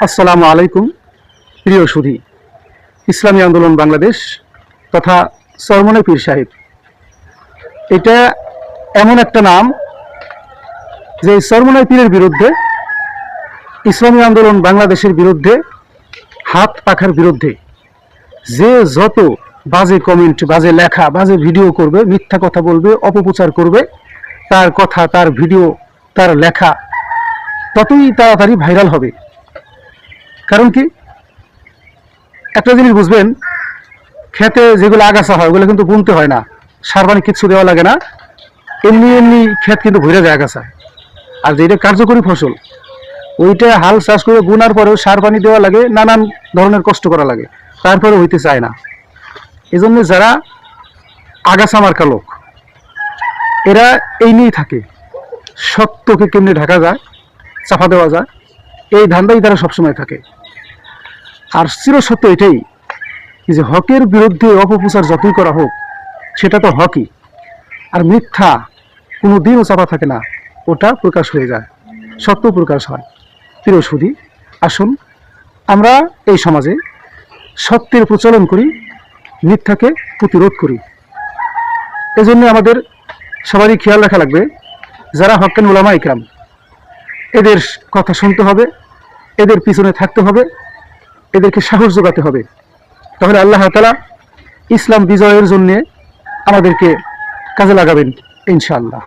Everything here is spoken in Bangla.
আসসালামু আলাইকুম প্রিয় সুধী। ইসলামী আন্দোলন বাংলাদেশ তথা চরমনাই পীর সাহেব, এটা এমন একটা নাম যে চরমনাই পীরের বিরুদ্ধে, ইসলামী আন্দোলন বাংলাদেশের বিরুদ্ধে, হাত পাখার বিরুদ্ধে যে যত বাজে কমেন্ট, বাজে লেখা, বাজে ভিডিও করবে, মিথ্যা কথা বলবে, অপপ্রচার করবে, তার কথা, তার ভিডিও, তার লেখা ততই তাড়াতাড়ি ভাইরাল হবে। কারণ কি, একটা জিনিস বুঝবেন, খেতে যেগুলো আগাছা হয় ওগুলো কিন্তু বুনতে হয় না, সার পানি কিচ্ছু দেওয়া লাগে না, এমনি এমনি ক্ষেত কিন্তু ভরে যায় আগাছায়। আর যেটা কার্যকরী ফসল, ওইটা হাল চাষ করে বুনার পরেও সার পানি দেওয়া লাগে, নানান ধরনের কষ্ট করা লাগে, তারপরে হইতে চায় না। এই জন্য যারা আগাছা মার্কা লোক, এরা এই নিয়েই থাকে, সত্যকে কেমনি ঢাকা যায়, চাপা দেওয়া যায়, এই ধান্দাই তারা সবসময় থাকে। আর চিরসত্য এটাই যে হকের বিরুদ্ধে অপপ্রচার যতই করা হোক, সেটা তো হকই, আর মিথ্যা কোনো দিনও চাপা থাকে না, ওটা প্রকাশ হয়ে যায়, সত্য প্রকাশ হয়। প্রিয় সুধী, আসুন আমরা এই সমাজে সত্যের প্রচলন করি, মিথ্যাকে প্রতিরোধ করি। এজন্য আমাদের সবারই খেয়াল রাখা লাগবে, যারা হক্কানি উলামা ইকরাম, এদের কথা শুনতে হবে, এদের পিছনে থাকতে হবে, এদেরকে সাহস যোগাতে হবে। তাহলে আল্লাহ তাআলা ইসলাম বিজয়ের জন্যে আমাদেরকে কাজে লাগাবেন ইনশাআল্লাহ।